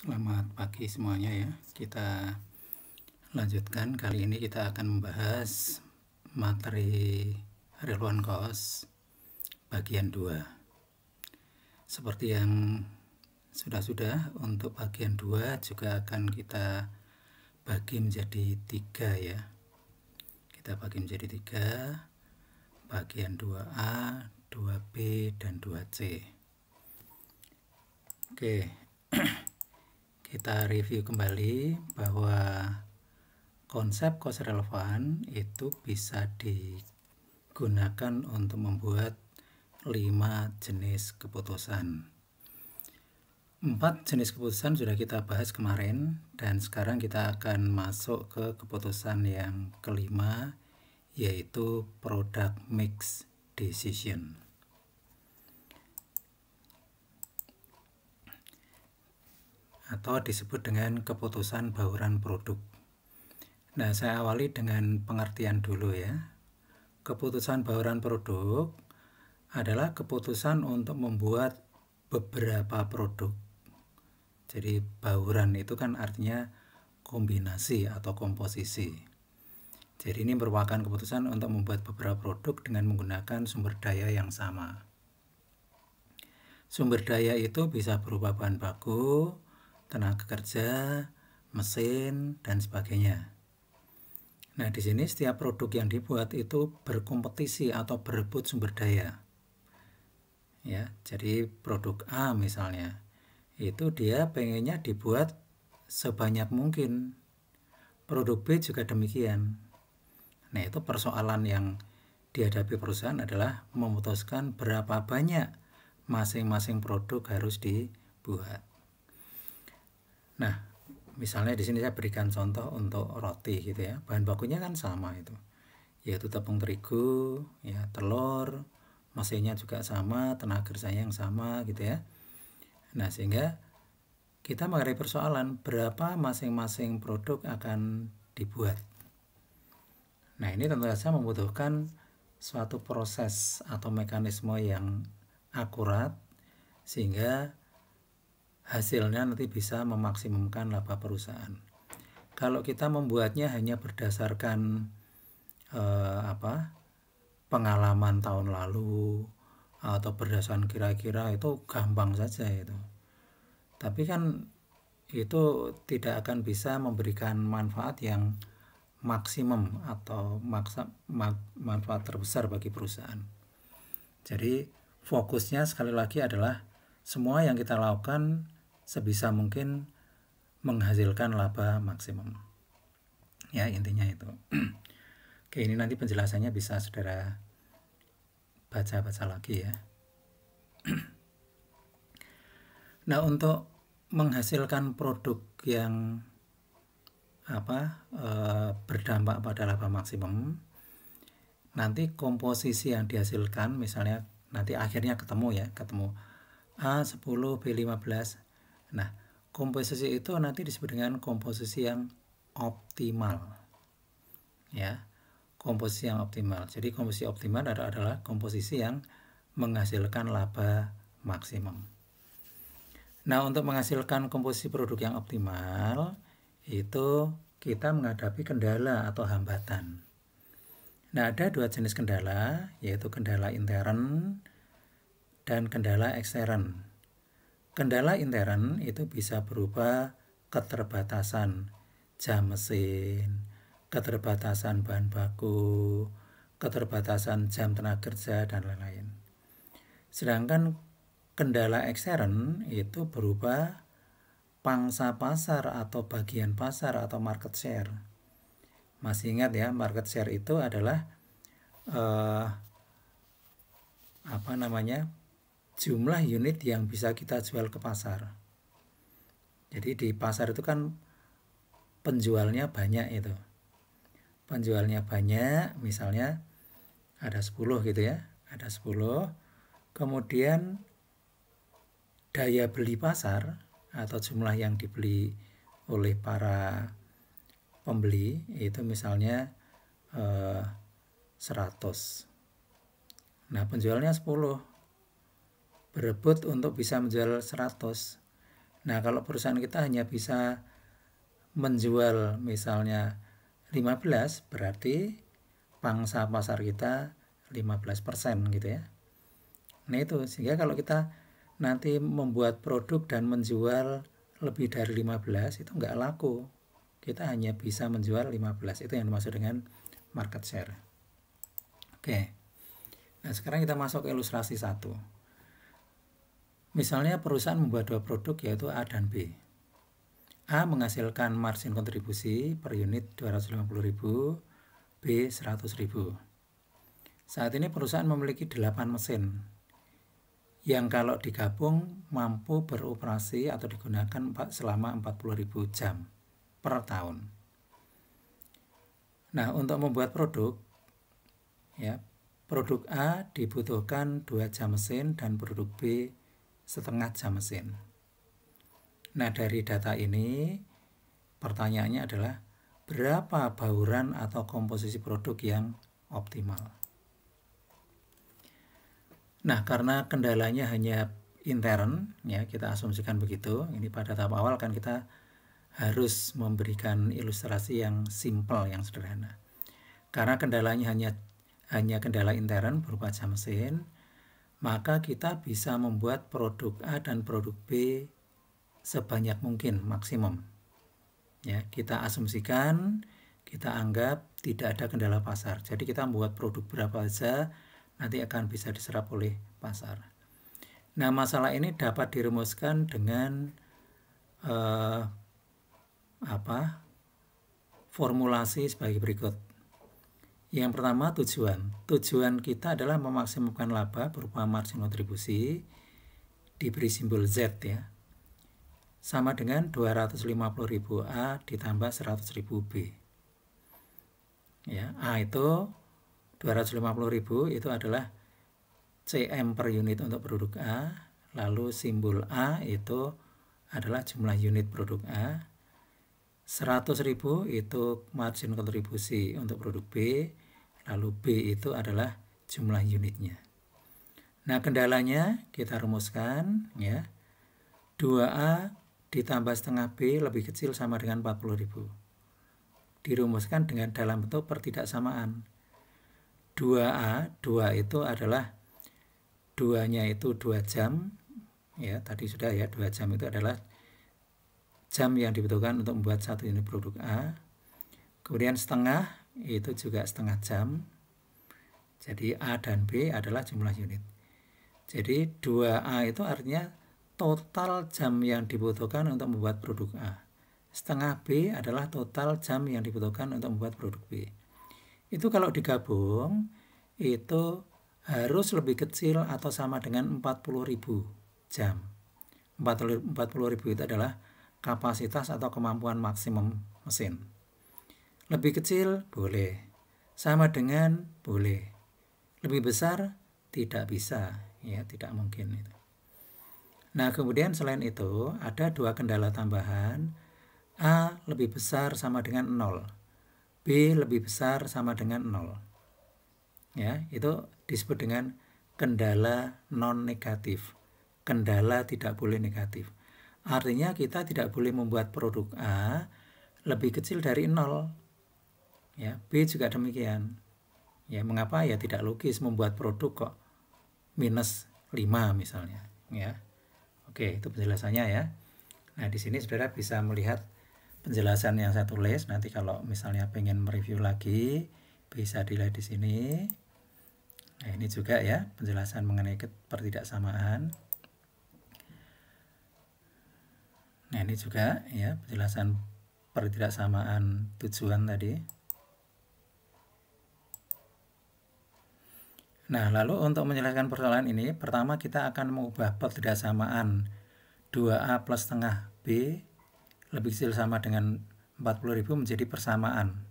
Selamat pagi semuanya ya. Kita lanjutkan. Kali ini kita akan membahas materi relevant cost bagian 2. Seperti yang sudah untuk bagian 2 juga akan kita bagi menjadi 3 ya. Kita bagi menjadi 3, bagian 2A, 2B, dan 2C. Oke. Kita review kembali bahwa konsep cost relevan itu bisa digunakan untuk membuat 5 jenis keputusan. 4 jenis keputusan sudah kita bahas kemarin, dan sekarang kita akan masuk ke keputusan yang kelima, yaitu product mix decision. Atau disebut dengan keputusan bauran produk. Nah, saya awali dengan pengertian dulu ya. Keputusan bauran produk adalah keputusan untuk membuat beberapa produk. Jadi bauran itu kan artinya kombinasi atau komposisi. Jadi ini merupakan keputusan untuk membuat beberapa produk dengan menggunakan sumber daya yang sama. Sumber daya itu bisa berupa bahan baku, tenaga kerja, mesin, dan sebagainya. Nah, di sini setiap produk yang dibuat itu berkompetisi atau berebut sumber daya. Ya, jadi produk A misalnya, itu dia pengennya dibuat sebanyak mungkin. Produk B juga demikian. Nah, itu persoalan yang dihadapi perusahaan adalah memutuskan berapa banyak masing-masing produk harus dibuat. Nah, misalnya di sini saya berikan contoh untuk roti gitu ya. Bahan bakunya kan sama itu, yaitu tepung terigu, ya, telur, mesinnya juga sama, tenaga kerjanya yang sama gitu ya. Nah, sehingga kita menghadapi persoalan berapa masing-masing produk akan dibuat. Nah, ini tentu saja membutuhkan suatu proses atau mekanisme yang akurat sehingga hasilnya nanti bisa memaksimumkan laba perusahaan. Kalau kita membuatnya hanya berdasarkan pengalaman tahun lalu atau berdasarkan kira-kira, itu gampang saja itu. Tapi kan itu tidak akan bisa memberikan manfaat yang maksimum atau manfaat terbesar bagi perusahaan. Jadi fokusnya sekali lagi adalah semua yang kita lakukan sebisa mungkin menghasilkan laba maksimum. Ya, intinya itu. Oke, ini nanti penjelasannya bisa saudara baca-baca lagi ya. Nah, untuk menghasilkan produk yang berdampak pada laba maksimum, nanti komposisi yang dihasilkan misalnya nanti akhirnya ketemu A10, B15. Nah, komposisi itu nanti disebut dengan komposisi yang optimal. Ya, komposisi yang optimal. Jadi komposisi optimal adalah komposisi yang menghasilkan laba maksimum. Nah, untuk menghasilkan komposisi produk yang optimal, itu kita menghadapi kendala atau hambatan. Nah, ada 2 jenis kendala, yaitu kendala intern dan kendala ekstern. Kendala intern itu bisa berupa keterbatasan jam mesin, keterbatasan bahan baku, keterbatasan jam tenaga kerja, dan lain-lain. Sedangkan kendala ekstern itu berupa pangsa pasar atau bagian pasar atau market share. Masih ingat ya, market share itu adalah jumlah unit yang bisa kita jual ke pasar. Jadi di pasar itu kan penjualnya banyak itu. Penjualnya banyak, misalnya ada 10 gitu ya. Ada 10. Kemudian daya beli pasar atau jumlah yang dibeli oleh para pembeli itu misalnya 100. Nah, penjualnya 10. Berebut untuk bisa menjual 100. Nah, kalau perusahaan kita hanya bisa menjual misalnya 15, berarti pangsa pasar kita 15% gitu ya. Nah itu, sehingga kalau kita nanti membuat produk dan menjual lebih dari 15 itu nggak laku. Kita hanya bisa menjual 15, itu yang dimaksud dengan market share. Oke, nah sekarang kita masuk ke ilustrasi 1. Misalnya perusahaan membuat 2 produk yaitu A dan B. A menghasilkan margin kontribusi per unit 250.000, B 100.000. Saat ini perusahaan memiliki 8 mesin yang kalau digabung mampu beroperasi atau digunakan selama 40.000 jam per tahun. Nah, untuk membuat produk, ya, produk A dibutuhkan 2 jam mesin dan produk B setengah jam mesin. Nah, dari data ini pertanyaannya adalah berapa bauran atau komposisi produk yang optimal. Nah, karena kendalanya hanya intern, ya kita asumsikan begitu. Ini pada tahap awal kan kita harus memberikan ilustrasi yang simpel, yang sederhana. Karena kendalanya hanya kendala intern berupa jam mesin, maka kita bisa membuat produk A dan produk B sebanyak mungkin maksimum. Ya, kita asumsikan, kita anggap tidak ada kendala pasar. Jadi kita membuat produk berapa saja nanti akan bisa diserap oleh pasar. Nah, masalah ini dapat dirumuskan dengan formulasi sebagai berikut. Yang pertama, tujuan kita adalah memaksimumkan laba berupa margin kontribusi, diberi simbol Z ya, sama dengan 250.000 A ditambah 100.000 B. Ya, A itu 250.000 itu adalah CM per unit untuk produk A, lalu simbol A itu adalah jumlah unit produk A, 100.000 itu margin kontribusi untuk produk B, lalu B itu adalah jumlah unitnya. Nah, kendalanya kita rumuskan ya, 2A ditambah setengah B lebih kecil sama dengan 40.000. Dirumuskan dengan dalam bentuk pertidaksamaan. 2A, 2 itu adalah 2-nya itu 2 jam, ya tadi sudah ya, 2 jam itu adalah jam yang dibutuhkan untuk membuat 1 unit produk A. Kemudian setengah itu juga setengah jam. Jadi A dan B adalah jumlah unit. Jadi 2A itu artinya total jam yang dibutuhkan untuk membuat produk A. Setengah B adalah total jam yang dibutuhkan untuk membuat produk B. Itu kalau digabung itu harus lebih kecil atau sama dengan 40.000 jam. 40.000 itu adalah kapasitas atau kemampuan maksimum mesin. Lebih kecil boleh, sama dengan boleh. Lebih besar tidak bisa, ya tidak mungkin itu. Nah, kemudian selain itu ada 2 kendala tambahan. A lebih besar sama dengan 0. B lebih besar sama dengan 0. Ya, itu disebut dengan kendala non negatif. Kendala tidak boleh negatif. Artinya kita tidak boleh membuat produk A lebih kecil dari 0. Ya, B juga demikian. Ya, mengapa? Ya tidak logis membuat produk kok minus 5 misalnya, ya. Oke, itu penjelasannya ya. Nah, di sini saudara bisa melihat penjelasan yang saya tulis. Nanti kalau misalnya pengen mereview lagi bisa dilihat di sini. Nah, ini juga ya penjelasan mengenai pertidaksamaan. Nah, ini juga ya penjelasan pertidaksamaan tujuan tadi. Nah, lalu untuk menyelesaikan persoalan ini, pertama kita akan mengubah pertidaksamaan 2A plus setengah B lebih kecil sama dengan 40.000 menjadi persamaan.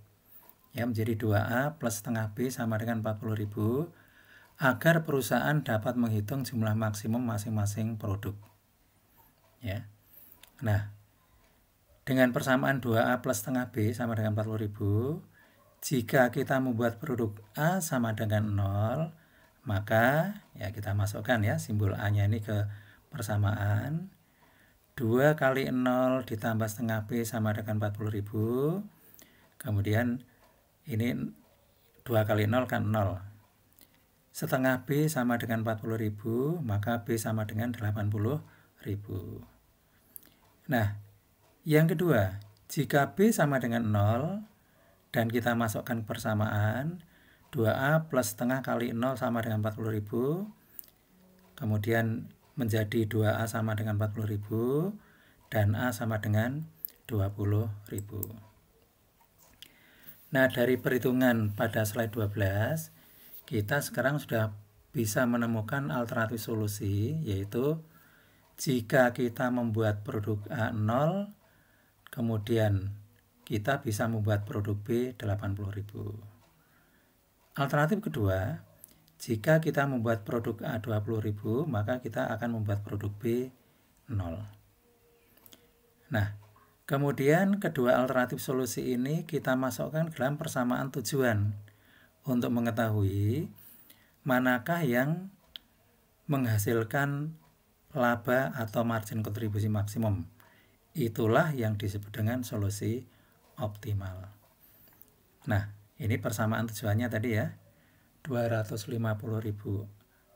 Ya, menjadi 2A plus setengah B sama dengan 40.000 agar perusahaan dapat menghitung jumlah maksimum masing-masing produk. Ya. Nah, dengan persamaan 2A plus setengah B sama dengan 40.000, jika kita membuat produk A sama dengan 0, maka ya kita masukkan ya simbol A-nya ini ke persamaan. 2 kali 0 ditambah setengah B sama dengan 40.000. Kemudian ini 2 kali 0 kan 0. Setengah B sama dengan 40.000, maka B sama dengan 80.000. Nah, yang kedua, jika B sama dengan 0 dan kita masukkan persamaan, 2A plus setengah kali 0 sama dengan 40.000, kemudian menjadi 2A sama dengan 40.000 dan A sama dengan 20.000. Nah, dari perhitungan pada slide 12, kita sekarang sudah bisa menemukan alternatif solusi, yaitu jika kita membuat produk A 0, kemudian kita bisa membuat produk B 80.000. Alternatif kedua, jika kita membuat produk A 20.000, maka kita akan membuat produk B 0. Nah, kemudian kedua alternatif solusi ini kita masukkan dalam persamaan tujuan untuk mengetahui manakah yang menghasilkan laba atau margin kontribusi maksimum. Itulah yang disebut dengan solusi optimal. Nah, ini persamaan tujuannya tadi ya, 250.000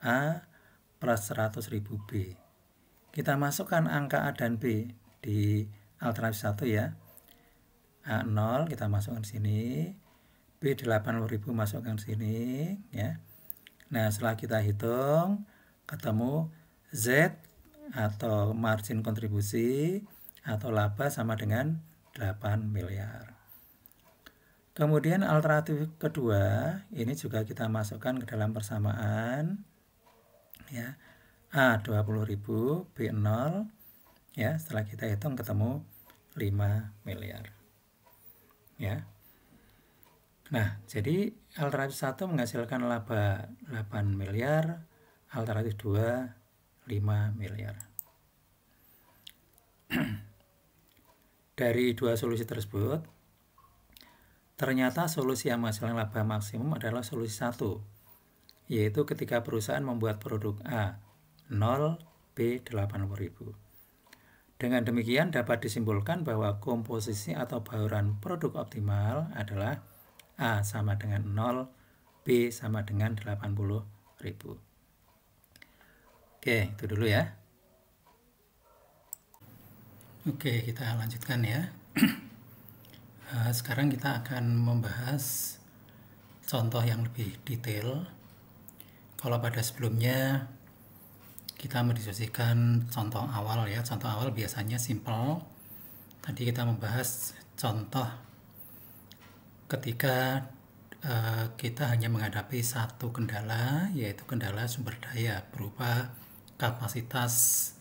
A plus 100.000 B. Kita masukkan angka A dan B di alternatif 1 ya. A 0 kita masukkan sini, B 80.000 masukkan sini ya. Nah, setelah kita hitung ketemu Z atau margin kontribusi atau laba sama dengan 8 miliar. Kemudian alternatif kedua, ini juga kita masukkan ke dalam persamaan ya. A 20.000, B 0 ya. Setelah kita hitung ketemu 5 miliar. Ya. Nah, jadi alternatif 1 menghasilkan laba 8 miliar, alternatif 2 5 miliar. Dari dua solusi tersebut, ternyata solusi yang menghasilkan laba maksimum adalah solusi 1, yaitu ketika perusahaan membuat produk A 0, B 80.000. Dengan demikian dapat disimpulkan bahwa komposisi atau bauran produk optimal adalah A sama dengan 0, B sama dengan 80.000. Oke, itu dulu ya. Oke, kita lanjutkan ya. Sekarang kita akan membahas contoh yang lebih detail. Kalau pada sebelumnya kita mendiskusikan contoh awal ya. Contoh awal biasanya simple. Tadi kita membahas contoh ketika kita hanya menghadapi satu kendala, yaitu kendala sumber daya berupa kapasitas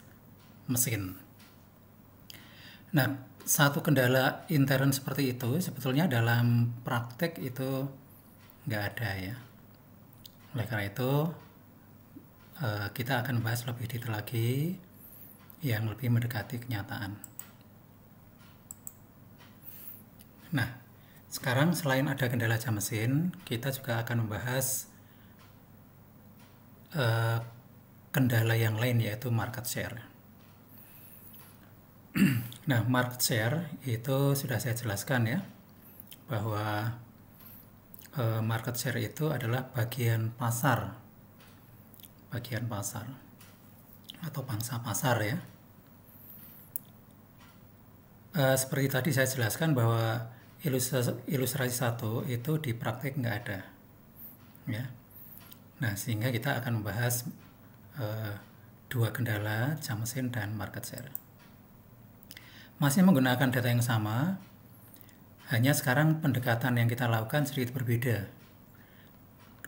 mesin. Nah, satu kendala intern seperti itu sebetulnya dalam praktek itu nggak ada ya. Oleh karena itu kita akan bahas lebih detail lagi yang lebih mendekati kenyataan. Nah, sekarang selain ada kendala jam mesin, kita juga akan membahas kendala yang lain, yaitu market share. Nah, market share itu sudah saya jelaskan ya, bahwa market share itu adalah bagian pasar atau pangsa pasar ya. Seperti tadi saya jelaskan bahwa ilustrasi 1 itu di praktek nggak ada ya. Nah, sehingga kita akan membahas dua kendala, jam mesin dan market share. Masih menggunakan data yang sama, hanya sekarang pendekatan yang kita lakukan sedikit berbeda.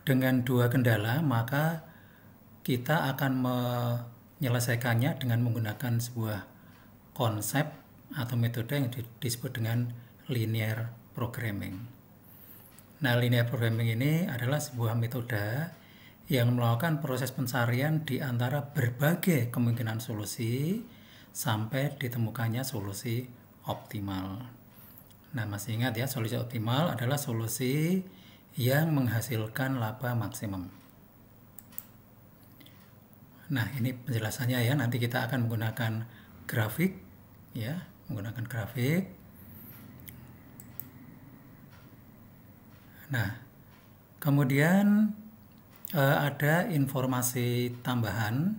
Dengan dua kendala, maka kita akan menyelesaikannya dengan menggunakan sebuah konsep atau metode yang disebut dengan linear programming. Nah, linear programming ini adalah sebuah metode yang melakukan proses pencarian di antara berbagai kemungkinan solusi sampai ditemukannya solusi optimal. Nah, masih ingat ya, solusi optimal adalah solusi yang menghasilkan laba maksimum. Nah, ini penjelasannya ya, nanti kita akan menggunakan grafik ya, menggunakan grafik. Nah, kemudian ada informasi tambahan,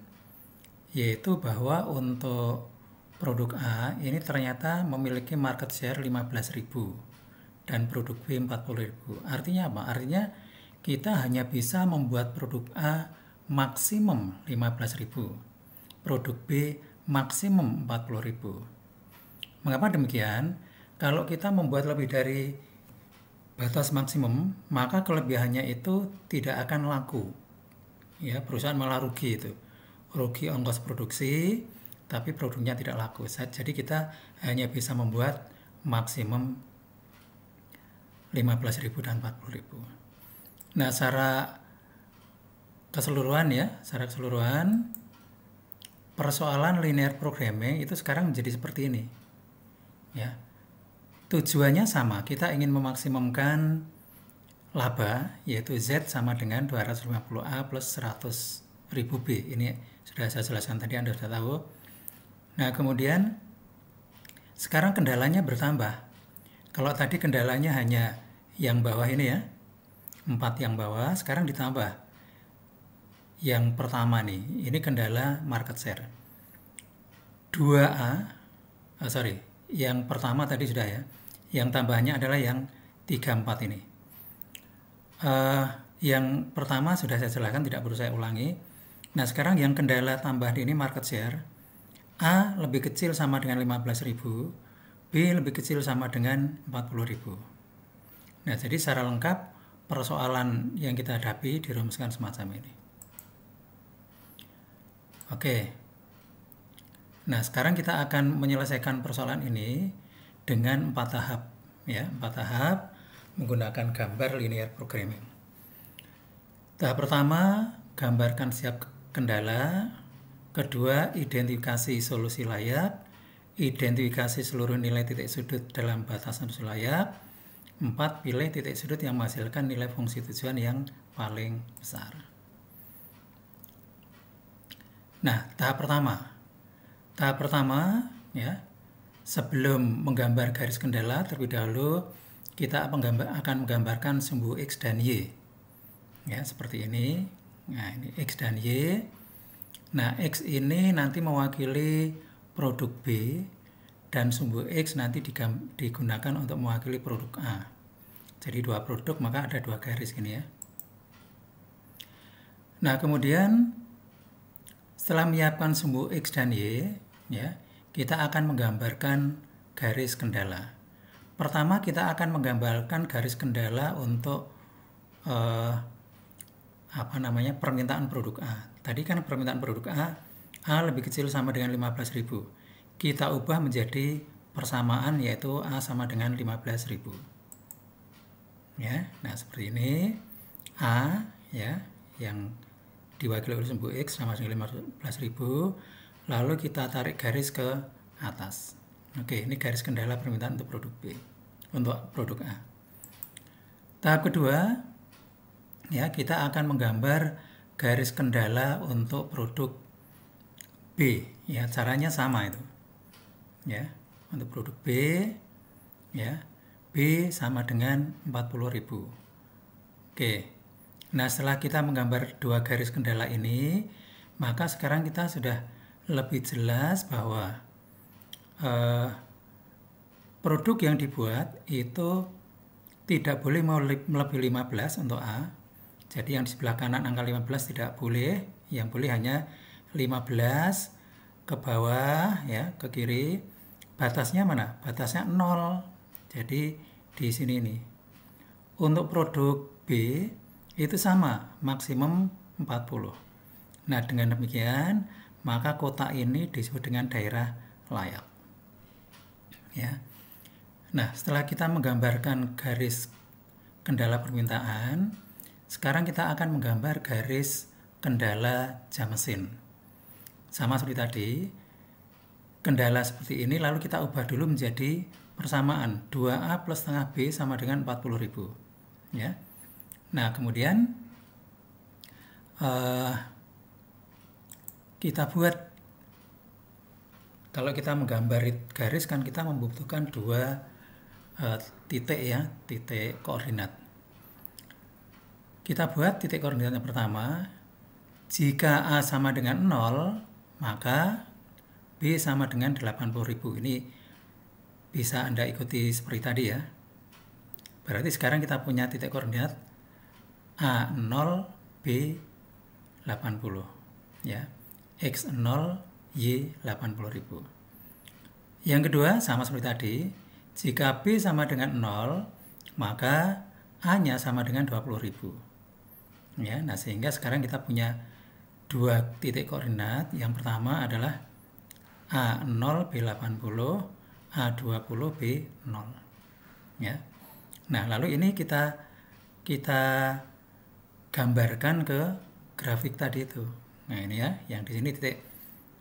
yaitu bahwa untuk produk A ini ternyata memiliki market share 15.000 dan produk B 40.000. Artinya apa? Artinya kita hanya bisa membuat produk A maksimum 15.000, produk B maksimum 40.000. Mengapa demikian? Kalau kita membuat lebih dari batas maksimum, maka kelebihannya itu tidak akan laku. Ya, perusahaan malah rugi itu. Rugi ongkos produksi, tapi produknya tidak laku. Jadi kita hanya bisa membuat maksimum 15.000 dan 40.000. Nah, secara keseluruhan persoalan linear programming itu sekarang menjadi seperti ini. Ya. Tujuannya sama, kita ingin memaksimumkan laba, yaitu Z sama dengan 250A plus 100.000 B. Ini sudah saya jelaskan tadi, Anda sudah tahu. Nah, kemudian sekarang kendalanya bertambah. Kalau tadi kendalanya hanya yang bawah ini ya, 4 yang bawah, sekarang ditambah. Yang pertama nih, ini kendala market share. 2A, yang pertama tadi sudah ya. Yang tambahnya adalah yang 34 ini. Yang pertama sudah saya jelaskan, tidak perlu saya ulangi. Nah, sekarang yang kendala tambahan ini market share. A lebih kecil sama dengan 15.000, B lebih kecil sama dengan 40.000. Nah, jadi secara lengkap persoalan yang kita hadapi dirumuskan semacam ini. Oke. Nah, sekarang kita akan menyelesaikan persoalan ini dengan 4 tahap, ya, 4 tahap menggunakan gambar linear programming. Tahap pertama, gambarkan siap kendala. Kedua, identifikasi solusi layak. Identifikasi seluruh nilai titik sudut dalam batasan solusi layak. 4, pilih titik sudut yang menghasilkan nilai fungsi tujuan yang paling besar. Nah, tahap pertama, ya, sebelum menggambar garis kendala, terlebih dahulu kita akan menggambarkan sumbu X dan Y. Ya, seperti ini. Nah, ini X dan Y. Nah, X ini nanti mewakili produk B dan sumbu X nanti digunakan untuk mewakili produk A. Jadi 2 produk, maka ada 2 garis gini ya. Nah, kemudian setelah menyiapkan sumbu X dan Y, ya, kita akan menggambarkan garis kendala. Pertama, kita akan menggambarkan garis kendala untuk permintaan produk A. Tadi kan permintaan produk A lebih kecil sama dengan 15.000. Kita ubah menjadi persamaan, yaitu A sama dengan 15.000. Ya, nah seperti ini. A, ya, yang diwakili oleh sumbu X sama dengan 15.000. Lalu kita tarik garis ke atas. Oke, ini garis kendala permintaan untuk produk B, untuk produk A. Tahap kedua, ya, kita akan menggambar garis kendala untuk produk B. Ya, caranya sama itu. Ya, untuk produk B, ya, B sama dengan 40.000. Oke. Nah, setelah kita menggambar 2 garis kendala ini, maka sekarang kita sudah lebih jelas bahwa produk yang dibuat itu tidak boleh melebihi 15 untuk A. Jadi yang di sebelah kanan angka 15 tidak boleh, yang boleh hanya 15 ke bawah, ya, ke kiri. Batasnya mana? Batasnya 0. Jadi di sini nih. Untuk produk B itu sama, maksimum 40. Nah, dengan demikian, maka kotak ini disebut dengan daerah layak. Ya. Nah, setelah kita menggambarkan garis kendala permintaan, sekarang kita akan menggambar garis kendala jam mesin. Sama seperti tadi, kendala seperti ini lalu kita ubah dulu menjadi persamaan 2A plus setengah B sama dengan 40.000. Ya. Nah, kemudian kita buat Kalau kita menggambar garis kan kita membutuhkan dua titik ya, titik koordinat. Kita buat titik koordinat yang pertama. Jika A sama dengan 0, maka B sama dengan 80.000. Ini bisa Anda ikuti seperti tadi ya. Berarti sekarang kita punya titik koordinat A0, B 80 ya. X0, Y 80.000. Yang kedua sama seperti tadi, jika B sama dengan 0, maka A-nya sama dengan 20.000. Ya, nah sehingga sekarang kita punya dua titik koordinat. Yang pertama adalah A0 B80, A20 B0. Ya. Nah, lalu ini kita gambarkan ke grafik tadi itu. Nah, ini ya, yang di sini titik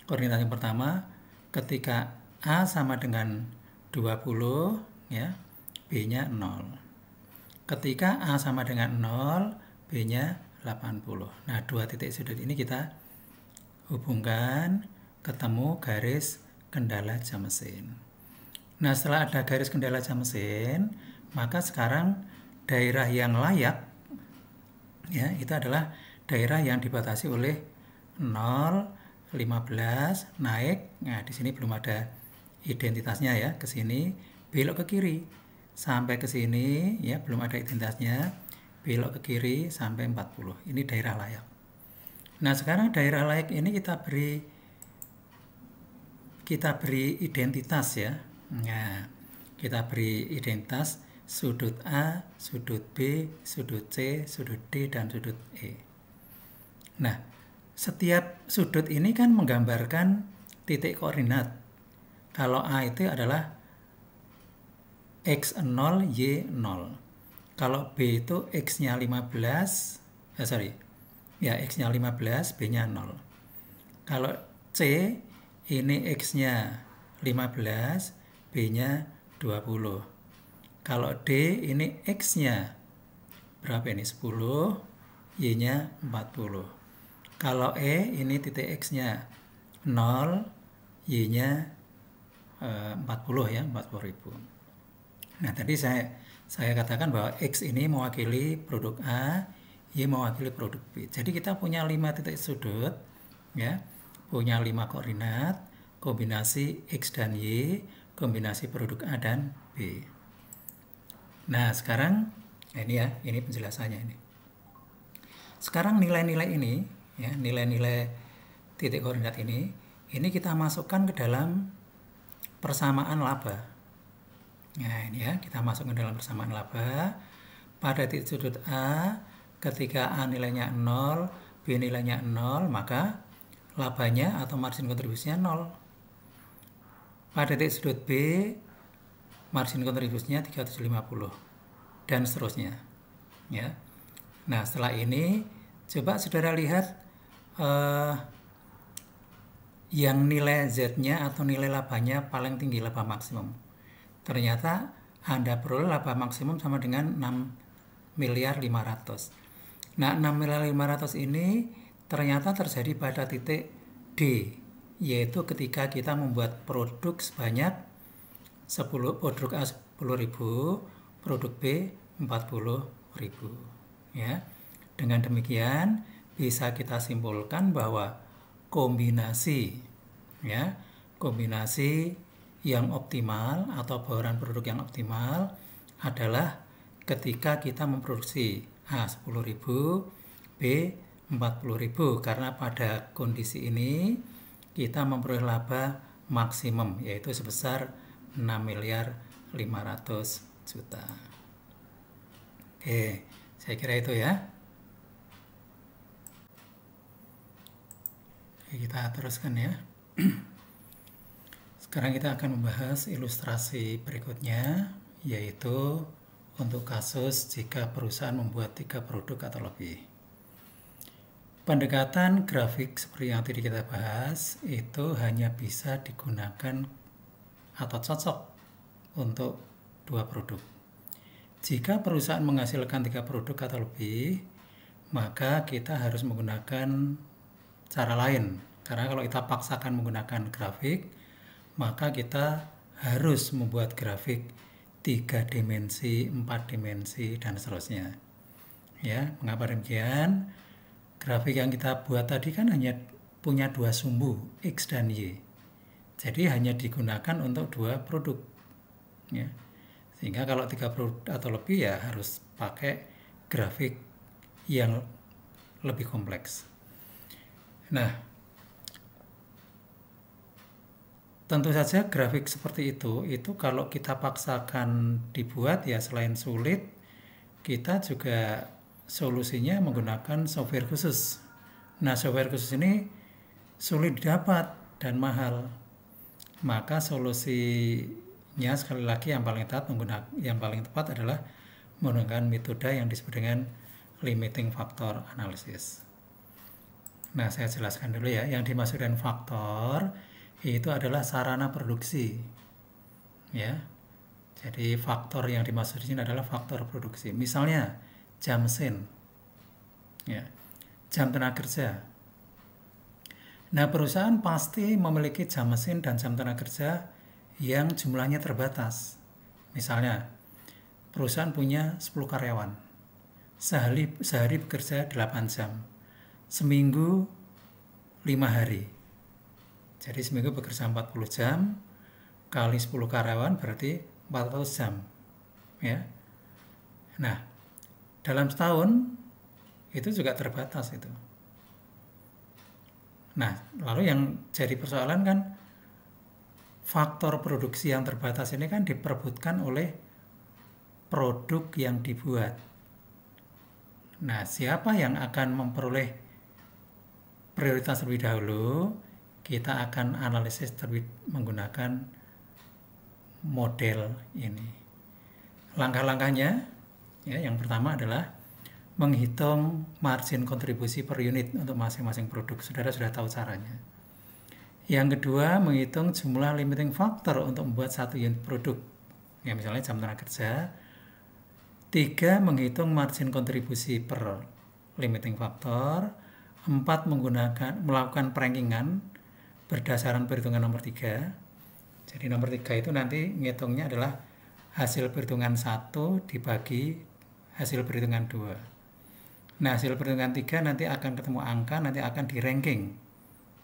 koordinat yang pertama ketika A sama dengan 20 ya, B-nya 0. Ketika A sama dengan 0, B-nya 80. Nah, dua titik sudut ini kita hubungkan, ketemu garis kendala jam mesin. Nah, setelah ada garis kendala jam mesin, maka sekarang daerah yang layak ya, itu adalah daerah yang dibatasi oleh 0, 15 naik. Nah, di sini belum ada identitasnya ya, ke sini belok ke kiri sampai ke sini ya, belum ada identitasnya, belok ke kiri sampai 40. Ini daerah layak. Nah, sekarang daerah layak ini kita beri identitas ya. Nah, kita beri identitas sudut A, sudut B, sudut C, sudut D, dan sudut E. Nah, setiap sudut ini kan menggambarkan titik koordinat. Kalau A itu adalah X0, Y0. Kalau B itu X-nya 15, X-nya 15, B-nya 0. Kalau C, ini X-nya 15, B-nya 20. Kalau D, ini X-nya berapa ini? 10, Y-nya 40. Kalau E, ini titik X-nya 0, Y-nya 40 ya, 40.000. Nah, tadi saya katakan bahwa X ini mewakili produk A, Y mewakili produk B. Jadi kita punya 5 titik sudut ya, punya 5 koordinat, kombinasi X dan Y, kombinasi produk A dan B. Nah, sekarang ini ya, ini penjelasannya ini. Sekarang nilai-nilai ini ya, nilai-nilai titik koordinat ini kita masukkan ke dalam persamaan laba. Nah, ini ya, kita masukkan dalam persamaan laba. Pada titik sudut A, ketika A nilainya 0, B nilainya 0, maka labanya atau margin kontribusinya 0. Pada titik sudut B, margin kontribusinya 350 dan seterusnya. Ya. Nah, setelah ini coba saudara lihat yang nilai Z-nya atau nilai labanya paling tinggi, laba maksimum. Ternyata Anda peroleh laba maksimum sama dengan 6.500.000. Nah, 6.500.000 ini ternyata terjadi pada titik D, yaitu ketika kita membuat produk sebanyak 10, produk A 10.000, produk B 40.000 ya. Dengan demikian bisa kita simpulkan bahwa kombinasi yang optimal atau bauran produk yang optimal adalah ketika kita memproduksi A 10.000, B 40.000, karena pada kondisi ini kita memperoleh laba maksimum yaitu sebesar 6.500.000.000. Oke, saya kira itu ya. Oke, kita teruskan ya. Sekarang kita akan membahas ilustrasi berikutnya, yaitu untuk kasus jika perusahaan membuat 3 produk atau lebih. Pendekatan grafik seperti yang tadi kita bahas itu hanya bisa digunakan atau cocok untuk 2 produk. Jika perusahaan menghasilkan 3 produk atau lebih, maka kita harus menggunakan cara lain. Karena kalau kita paksakan menggunakan grafik, maka kita harus membuat grafik 3 dimensi, 4 dimensi, dan seterusnya. Ya, mengapa demikian? Grafik yang kita buat tadi kan hanya punya 2 sumbu, X dan Y. Jadi hanya digunakan untuk 2 produk. Ya. Sehingga kalau 3 produk atau lebih ya harus pakai grafik yang lebih kompleks. Nah, tentu saja grafik seperti itu kalau kita paksakan dibuat ya selain sulit, kita juga solusinya menggunakan software khusus. Nah, software khusus ini sulit didapat dan mahal. Maka solusinya sekali lagi yang paling tepat adalah menggunakan metode yang disebut dengan limiting factor analysis. Nah, saya jelaskan dulu ya. Yang dimaksud dengan faktor itu adalah sarana produksi. Ya. Jadi faktor yang dimaksud di sini adalah faktor produksi. Misalnya jam mesin. Ya. Jam tenaga kerja. Nah, perusahaan pasti memiliki jam mesin dan jam tenaga kerja yang jumlahnya terbatas. Misalnya, perusahaan punya 10 karyawan. Sehari bekerja 8 jam. Seminggu 5 hari. Jadi seminggu bekerja 40 jam, kali 10 karyawan berarti 400 jam. Ya. Nah, dalam setahun itu juga terbatas itu. Nah, lalu yang jadi persoalan kan faktor produksi yang terbatas ini kan diperebutkan oleh produk yang dibuat. Nah, siapa yang akan memperoleh prioritas terlebih dahulu? Kita akan analisis menggunakan model ini. Langkah-langkahnya, ya, yang pertama adalah menghitung margin kontribusi per unit untuk masing-masing produk. Saudara sudah tahu caranya. Yang kedua, menghitung jumlah limiting factor untuk membuat satu unit produk. Ya, misalnya jam tenaga kerja. 3, menghitung margin kontribusi per limiting factor. 4, melakukan perankingan berdasarkan perhitungan nomor 3. Jadi nomor 3 itu nanti ngitungnya adalah hasil perhitungan 1 dibagi hasil perhitungan 2. Nah, hasil perhitungan 3 nanti akan ketemu angka, nanti akan di ranking.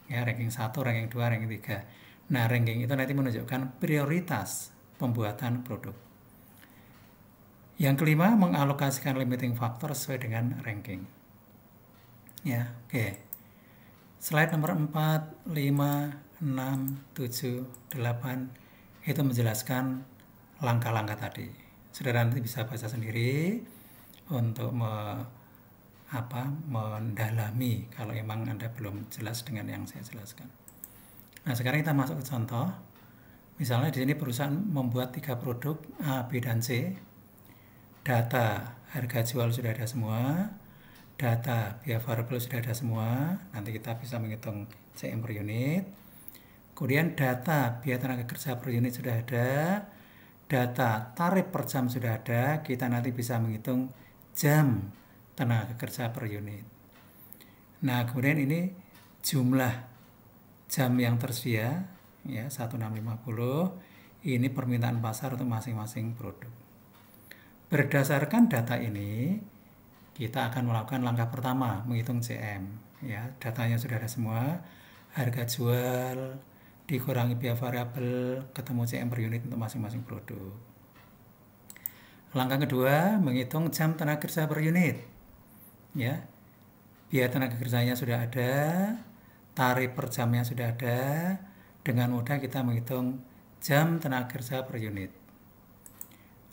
Ya, ranking 1, ranking 2, ranking 3. Nah, ranking itu nanti menunjukkan prioritas pembuatan produk. Yang kelima, mengalokasikan limiting factor sesuai dengan ranking. Ya, oke. Slide nomor 4, 5, 6, 7, 8 itu menjelaskan langkah-langkah tadi. Saudara nanti bisa baca sendiri untuk mendalami kalau emang Anda belum jelas dengan yang saya jelaskan. Nah, sekarang kita masuk ke contoh. Misalnya di sini perusahaan membuat 3 produk A, B, dan C. Data harga jual sudah ada semua. Data biaya variabel sudah ada semua. Nanti kita bisa menghitung CM per unit. Kemudian data biaya tenaga kerja per unit sudah ada. Data tarif per jam sudah ada. Kita nanti bisa menghitung jam tenaga kerja per unit. Nah, kemudian ini jumlah jam yang tersedia, ya, 1650. Ini permintaan pasar untuk masing-masing produk. Berdasarkan data ini, kita akan melakukan langkah pertama, menghitung CM. Ya, datanya sudah ada semua. Harga jual dikurangi biaya variabel, ketemu CM per unit untuk masing-masing produk. Langkah kedua, menghitung jam tenaga kerja per unit. Ya, biaya tenaga kerjanya sudah ada, tarif per jamnya sudah ada. Dengan mudah kita menghitung jam tenaga kerja per unit.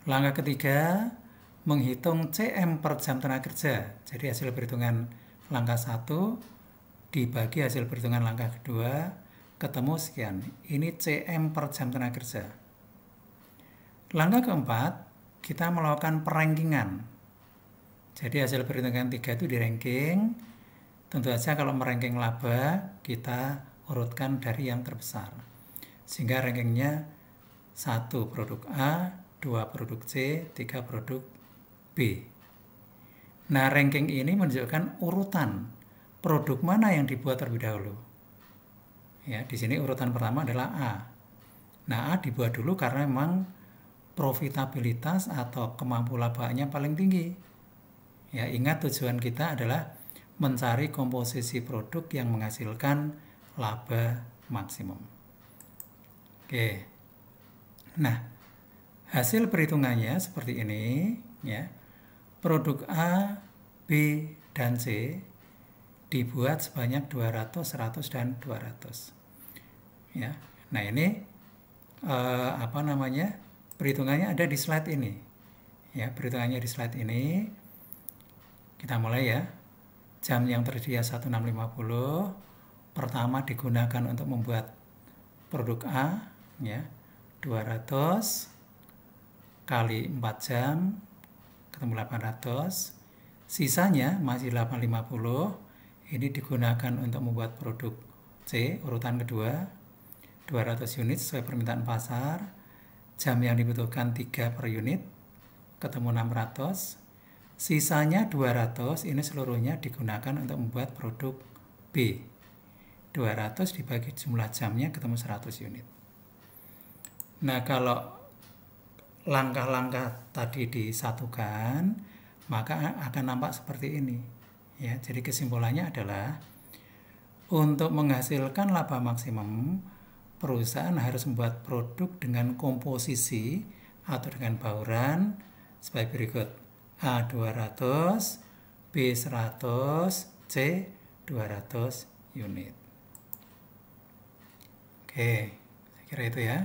Langkah ketiga, menghitung CM per jam tenaga kerja. Jadi hasil perhitungan langkah 1 dibagi hasil perhitungan langkah kedua, ketemu sekian. Ini CM per jam tenaga kerja. Langkah keempat, kita melakukan perankingan. Jadi hasil perhitungan 3 itu di ranking. Tentu saja kalau meranking laba, kita urutkan dari yang terbesar. Sehingga rankingnya 1 produk A, 2 produk C, 3 produk B. Nah, ranking ini menunjukkan urutan produk mana yang dibuat terlebih dahulu. Ya, di sini urutan pertama adalah A. Nah, A dibuat dulu karena memang profitabilitas atau kemampuan labanya paling tinggi. Ya, ingat tujuan kita adalah mencari komposisi produk yang menghasilkan laba maksimum. Oke. Nah, hasil perhitungannya seperti ini, ya. Produk A, B, dan C dibuat sebanyak 200, 100, dan 200. Ya. Nah, ini perhitungannya ada di slide ini. Ya, perhitungannya di slide ini. Kita mulai ya. Jam yang tersedia 1650 pertama digunakan untuk membuat produk A, ya. 200 kali 4 jam ketemu 800. Sisanya masih 850. Ini digunakan untuk membuat produk C, urutan kedua, 200 unit sesuai permintaan pasar. Jam yang dibutuhkan 3 per unit, ketemu 600. Sisanya 200, ini seluruhnya digunakan untuk membuat produk B. 200 dibagi jumlah jamnya ketemu 100 unit. Nah, kalau langkah-langkah tadi disatukan, maka akan nampak seperti ini. Ya, jadi kesimpulannya adalah untuk menghasilkan laba maksimum, perusahaan harus membuat produk dengan komposisi atau dengan bauran sebagai berikut. A 200, B 100, C 200 unit. Oke, saya kira itu ya.